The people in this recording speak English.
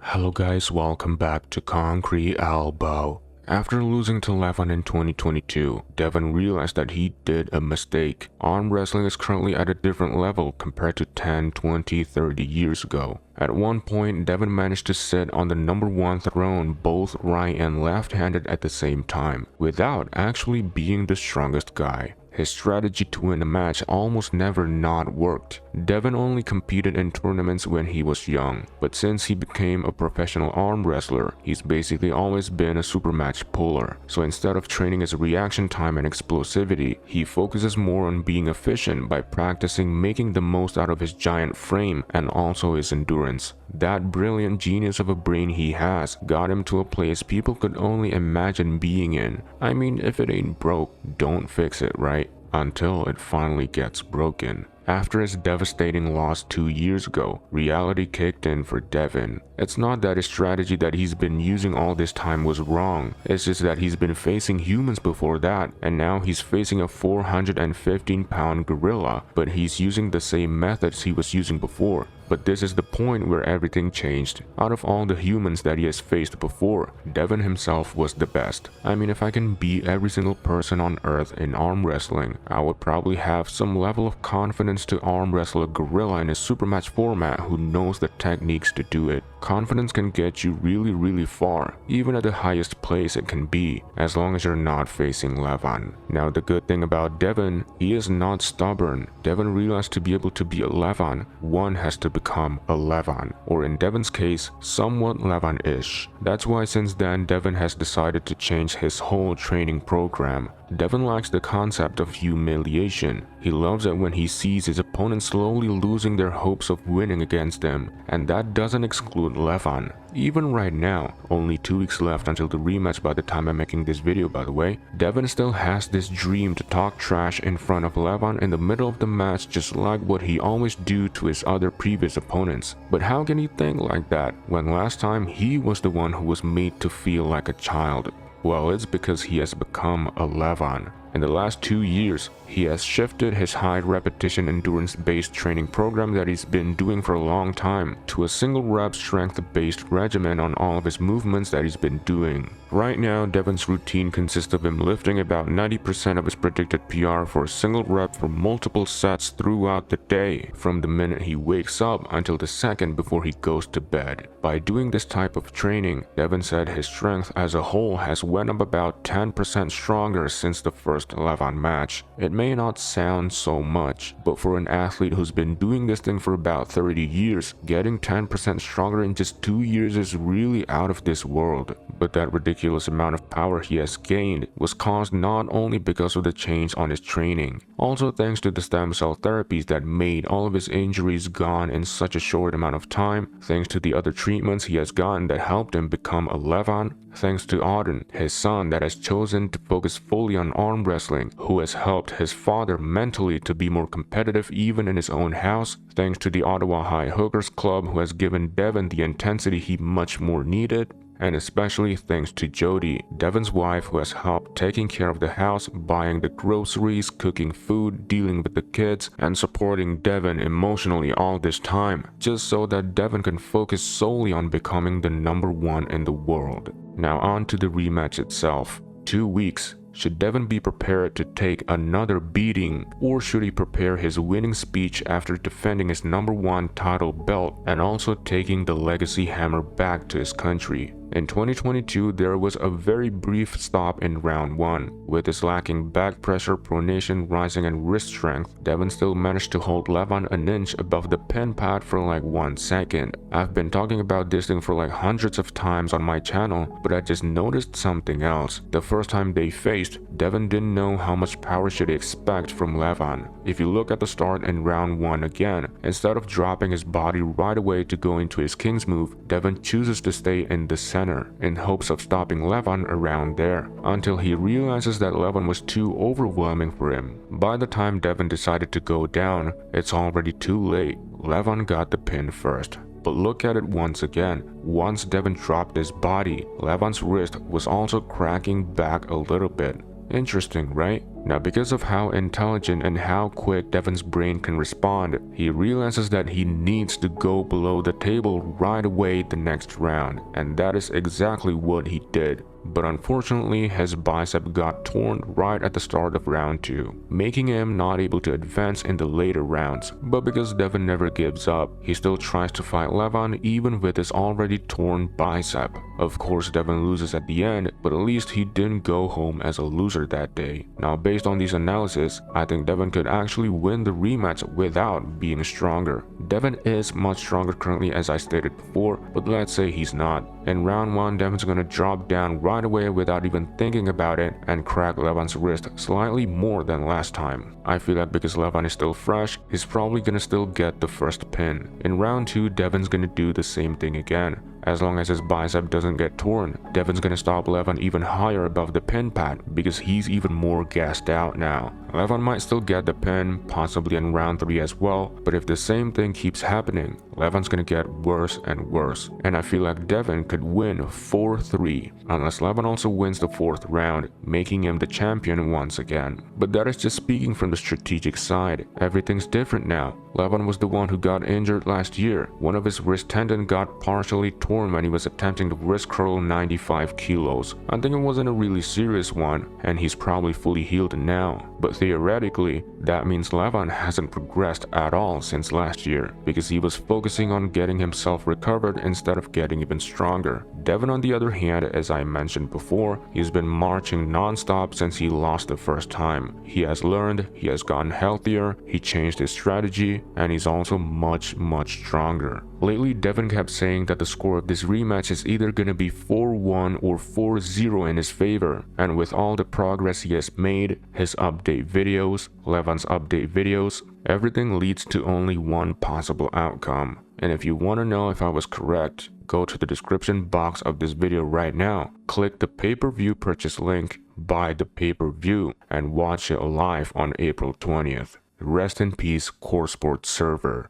Hello guys, welcome back to Concrete Elbow. After losing to Levan in 2022, Devon realized that he did a mistake. Arm wrestling is currently at a different level compared to 10, 20, 30 years ago. At one point, Devon managed to sit on the #1 throne both right and left-handed at the same time, without actually being the strongest guy. His strategy to win a match almost never not worked. Devon only competed in tournaments when he was young, but since he became a professional arm wrestler, he's basically always been a super match puller. So instead of training his reaction time and explosivity, he focuses more on being efficient by practicing making the most out of his giant frame and also his endurance. That brilliant genius of a brain he has got him to a place people could only imagine being in. I mean, if it ain't broke, don't fix it, right? Until it finally gets broken. After his devastating loss 2 years ago, reality kicked in for Devon. It's not that his strategy that he's been using all this time was wrong, it's just that he's been facing humans before that, and now he's facing a 415-pound gorilla, but he's using the same methods he was using before. But this is the point where everything changed. Out of all the humans that he has faced before, Devon himself was the best. I mean, if I can beat every single person on earth in arm wrestling, I would probably have some level of confidence to arm wrestle a gorilla in a super match format who knows the techniques to do it. Confidence can get you really far, even at the highest place it can be, as long as you're not facing Levan. Now the good thing about Devon, he is not stubborn. Devon realized to be able to be a Levan, one has to become a Levan, or in Devon's case, somewhat Levan-ish. That's why since then Devon has decided to change his whole training program. Devon likes the concept of humiliation. He loves it when he sees his opponent slowly losing their hopes of winning against him, and that doesn't exclude Levan. Even right now, only 2 weeks left until the rematch by the time I'm making this video by the way, Devon still has this dream to talk trash in front of Levan in the middle of the match just like what he always do to his other previous opponents. But how can he think like that when last time he was the one who was made to feel like a child? Well, it's because he has become a Levan. In the last 2 years, he has shifted his high repetition endurance-based training program that he's been doing for a long time to a single rep strength-based regimen on all of his movements that he's been doing. Right now, Devon's routine consists of him lifting about 90% of his predicted PR for a single rep for multiple sets throughout the day, from the minute he wakes up until the second before he goes to bed. By doing this type of training, Devon said his strength as a whole has went up about 10% stronger since the first Levan match. It may not sound so much, but for an athlete who's been doing this thing for about 30 years, getting 10% stronger in just 2 years is really out of this world. But that ridiculous amount of power he has gained was caused not only because of the change on his training, also thanks to the stem cell therapies that made all of his injuries gone in such a short amount of time, thanks to the other treatments he has gotten that helped him become a Levan, thanks to Auden, his son that has chosen to focus fully on arm wrestling, who has helped his father mentally to be more competitive even in his own house, thanks to the Ottawa High Hookers club who has given Devon the intensity he much more needed, and especially thanks to Jodi, Devon's wife, who has helped taking care of the house, buying the groceries, cooking food, dealing with the kids, and supporting Devon emotionally all this time, just so that Devon can focus solely on becoming the #1 in the world. Now on to the rematch itself. 2 weeks. Should Devon be prepared to take another beating, or should he prepare his winning speech after defending his #1 title belt and also taking the legacy hammer back to his country? In 2022, there was a very brief stop in round 1. With his lacking back pressure, pronation, rising, and wrist strength, Devon still managed to hold Levan an inch above the pin pad for like 1 second. I've been talking about this thing for like hundreds of times on my channel, but I just noticed something else. The first time they faced, Devon didn't know how much power should he expect from Levan. If you look at the start in round 1 again, instead of dropping his body right away to go into his king's move, Devon chooses to stay in the center in hopes of stopping Levan around there, until he realizes that Levan was too overwhelming for him. By the time Devon decided to go down, it's already too late. Levan got the pin first. But look at it once again. Once Devon dropped his body, Levan's wrist was also cracking back a little bit. Interesting, right? Now, because of how intelligent and how quick Devon's brain can respond, he realizes that he needs to go below the table right away the next round, and that is exactly what he did. But unfortunately, his bicep got torn right at the start of round 2, making him not able to advance in the later rounds. But because Devon never gives up, he still tries to fight Levan even with his already torn bicep. Of course, Devon loses at the end, but at least he didn't go home as a loser that day. Now, based on these analysis, I think Devon could actually win the rematch without being stronger. Devon is much stronger currently, as I stated before, but let's say he's not. In round 1, Devon's gonna drop down right away without even thinking about it and crack Levan's wrist slightly more than last time. I feel that because Levan is still fresh, he's probably gonna still get the first pin. In round 2, Devon's gonna do the same thing again. As long as his bicep doesn't get torn, Devon's gonna stop Levan even higher above the pin pad because he's even more gassed out now. Levan might still get the pin, possibly in round 3 as well, but if the same thing keeps happening, Levan's gonna get worse and worse. And I feel like Devon could win 4-3, unless Levan also wins the 4th round, making him the champion once again. But that is just speaking from the strategic side. Everything's different now. Levan was the one who got injured last year. One of his wrist tendon got partially torn when he was attempting to wrist curl 95 kilos. I think it wasn't a really serious one, and he's probably fully healed now. But theoretically, that means Levan hasn't progressed at all since last year, because he was focusing on getting himself recovered instead of getting even stronger. Devon, on the other hand, as I mentioned before, he's been marching non-stop since he lost the first time. He has learned, he has gotten healthier, he changed his strategy, and he's also much stronger. Lately, Devon kept saying that the score of this rematch is either gonna be 4-1 or 4-0 in his favor, and with all the progress he has made, his update videos, Levan's update videos, everything leads to only one possible outcome. And if you want to know if I was correct, go to the description box of this video right now, click the pay-per-view purchase link, buy the pay-per-view, and watch it live on April 20th. Rest in peace, Core Sports server.